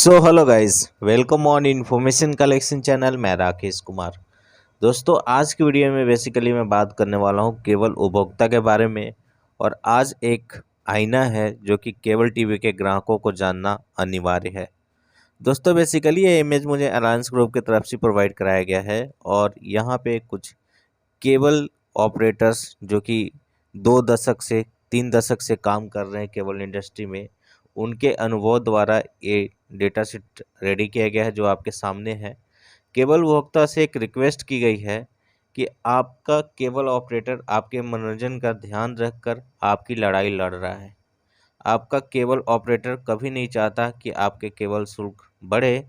So hello guys, welcome on information collection channel. मैं राकेश कुमार। दोस्तों, आज की वीडियो में बेसिकली मैं बात करने वाला हूं केबल उपभोक्ता के बारे में। और आज एक आईना है जो कि केबल टीवी के ग्राहकों को जानना अनिवार्य है। दोस्तों, बेसिकली ये इमेज मुझे अलायंस ग्रुप की तरफ से प्रोवाइड कराया गया है और यहाँ पे कुछ केबल ऑपरेटर्स जो कि 2 दशक से 3 दशक से काम कर रहे हैं केबल इंडस्ट्री में, उनके अनुभव द्वारा ये डेटा शीट रेडी किया गया है जो आपके सामने है। केबल उपभोक्ता से एक रिक्वेस्ट की गई है कि आपका केबल ऑपरेटर आपके मनोरंजन का ध्यान रखकर आपकी लड़ाई लड़ रहा है। आपका केबल ऑपरेटर कभी नहीं चाहता कि आपके केबल शुल्क बढ़े।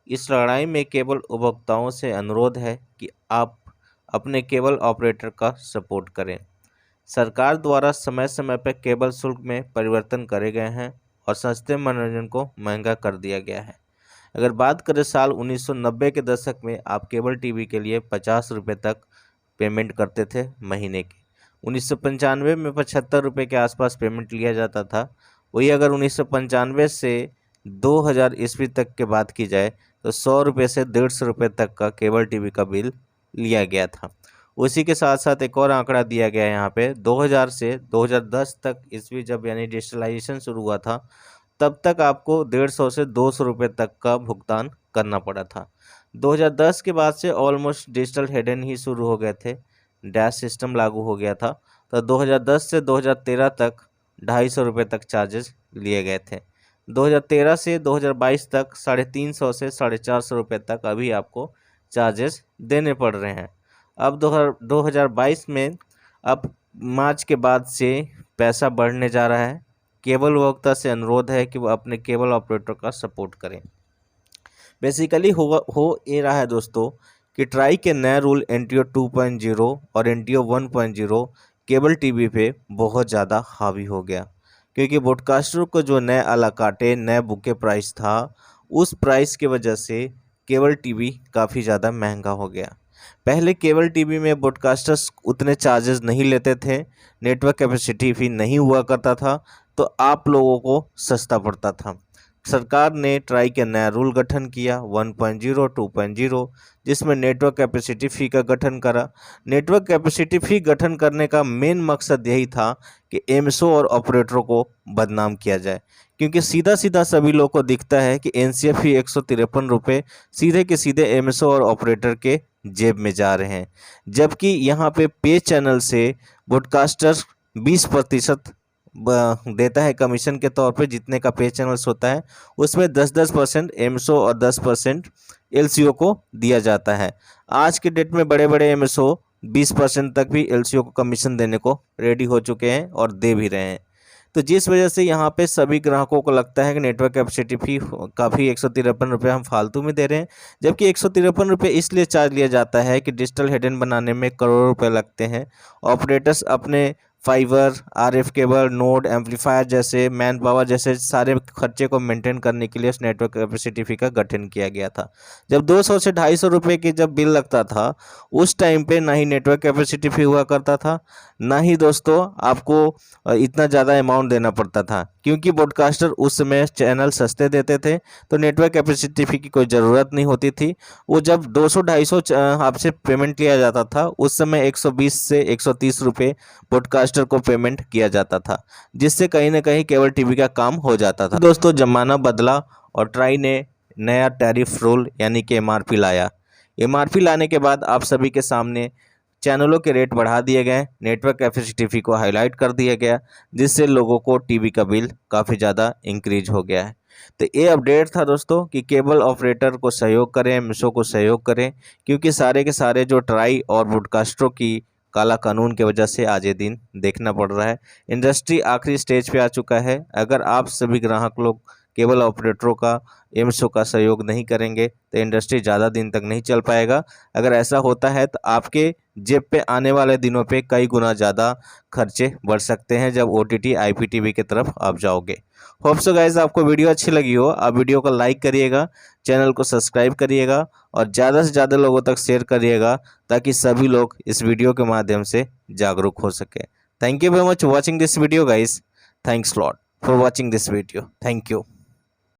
इस लड़ाई में केबल उपभोक्ताओं से अनुरोध है कि आप अपने केबल ऑपरेटर का सपोर्ट करें। सरकार द्वारा समय समय पर केबल शुल्क में परिवर्तन करे गए हैं और सस्ते मनोरंजन को महंगा कर दिया गया है। अगर बात करें साल 1990 के दशक में, आप केबल टीवी के लिए 50 रुपये तक पेमेंट करते थे महीने के। 1995 में 75 रुपये के आसपास पेमेंट लिया जाता था। वही अगर 1995 से 2000 ईस्वी तक की बात की जाए तो 100 रुपये से 150 रुपये तक का केबल टीवी का बिल लिया गया था। उसी के साथ साथ एक और आंकड़ा दिया गया है यहाँ पे, 2000 से 2010 तक ईस्वी जब यानी डिजिटलाइजेशन शुरू हुआ था, तब तक आपको 150 से 200 रुपये तक का भुगतान करना पड़ा था। 2010 के बाद से ऑलमोस्ट डिजिटल हेडन ही शुरू हो गए थे, डैश सिस्टम लागू हो गया था। तो 2010 से 2013 तक 250 रुपये तक चार्जेस लिए गए थे। 2013 से 2022 तक 350 से 450 रुपये तक अभी आपको चार्जेस देने पड़ रहे हैं। अब 2022 में अब मार्च के बाद से पैसा बढ़ने जा रहा है। केबल उपभोक्ता से अनुरोध है कि वो अपने केबल ऑपरेटर का सपोर्ट करें। बेसिकली हो ये रहा है दोस्तों कि ट्राई के नए रूल एनटीओ 2.0 और एनटीओ 1.0 केबल टीवी पे बहुत ज़्यादा हावी हो गया, क्योंकि ब्रॉडकास्टर को जो नए अला काटे नए बुके प्राइस था, उस प्राइस की वजह से केबल टीवी काफ़ी ज़्यादा महंगा हो गया। पहले केबल टीवी में ब्रॉडकास्टर्स उतने चार्जेस नहीं लेते थे, नेटवर्क कैपेसिटी भी नहीं हुआ करता था, तो आप लोगों को सस्ता पड़ता था। सरकार ने ट्राई के नया रूल गठन किया 1.0 2.0, जिसमें नेटवर्क कैपेसिटी फी का गठन करा। नेटवर्क कैपेसिटी फी गठन करने का मेन मकसद यही था कि एमएसओ और ऑपरेटरों को बदनाम किया जाए, क्योंकि सीधा सीधा सभी लोग को दिखता है कि एनसीएफ फी 153 रुपये सीधे के सीधे एमएसओ और ऑपरेटर के जेब में जा रहे हैं, जबकि यहाँ पे पे चैनल से ब्रॉडकास्टर 20% देता है कमीशन के तौर पे। जितने का पे चैनल्स होता है उसमें 10% एमएसओ और 10% एलसीओ को दिया जाता है। आज के डेट में बड़े बड़े एमएसओ 20% तक भी एलसीओ को कमीशन देने को रेडी हो चुके हैं और दे भी रहे हैं। तो जिस वजह से यहाँ पे सभी ग्राहकों को लगता है कि नेटवर्क कैपेसिटी फी काफ़ी 153 रुपये हम फालतू में दे रहे हैं, जबकि 153 रुपये इसलिए चार्ज लिया जाता है कि डिजिटल हेडन बनाने में करोड़ों रुपए लगते हैं। ऑपरेटर्स अपने fibre, RF cable, node, amplifier जैसे मैन पावर जैसे सारे खर्चे को मेंटेन करने के लिए उस नेटवर्क कैपेसिटी फी का गठन किया गया था। जब 200 से 250 रुपये की जब बिल लगता था, उस टाइम पे ना ही नेटवर्क कैपेसिटी फी हुआ करता था, ना ही दोस्तों आपको इतना ज़्यादा अमाउंट देना पड़ता था, क्योंकि ब्रॉडकास्टर उस समय चैनल सस्ते देते थे, तो नेटवर्क कैपेसिटी फी की कोई ज़रूरत नहीं होती थी। वो जब 200-250 आपसे पेमेंट लिया जाता था, उस समय 120 से 130 रुपये ब्रॉडकास्टर को पेमेंट किया जाता था, जिससे कहीं ना कहीं केबल टीवी का काम हो जाता था। दोस्तों, ज़माना बदला और ट्राई ने नया टैरिफ रूल यानी कि एमआरपी लाया। एमआरपी लाने के बाद आप सभी के सामने चैनलों के रेट बढ़ा दिए गए, नेटवर्क कैपेसिटी फी को हाईलाइट कर दिया गया, जिससे लोगों को टीवी का बिल काफ़ी ज़्यादा इंक्रीज हो गया है। तो ये अपडेट था दोस्तों कि केबल ऑपरेटर को सहयोग करें, एमएसओ को सहयोग करें, क्योंकि सारे के सारे जो ट्राई और ब्रॉडकास्टरों की काला कानून की वजह से आज ये दिन देखना पड़ रहा है। इंडस्ट्री आखिरी स्टेज पे आ चुका है। अगर आप सभी ग्राहक लोग केबल ऑपरेटरों का, एमएसओ का सहयोग नहीं करेंगे तो इंडस्ट्री ज़्यादा दिन तक नहीं चल पाएगा। अगर ऐसा होता है तो आपके जेब पे आने वाले दिनों पे कई गुना ज़्यादा खर्चे बढ़ सकते हैं जब ओटीटी आईपीटीवी की तरफ आप जाओगे। होप सो गाइस, आपको वीडियो अच्छी लगी हो, आप वीडियो को लाइक करिएगा, चैनल को सब्सक्राइब करिएगा और ज़्यादा से ज़्यादा लोगों तक शेयर करिएगा, ताकि सभी लोग इस वीडियो के माध्यम से जागरूक हो सके। Thank you very much watching this video guys. Thanks lot for watching this video. Thank you.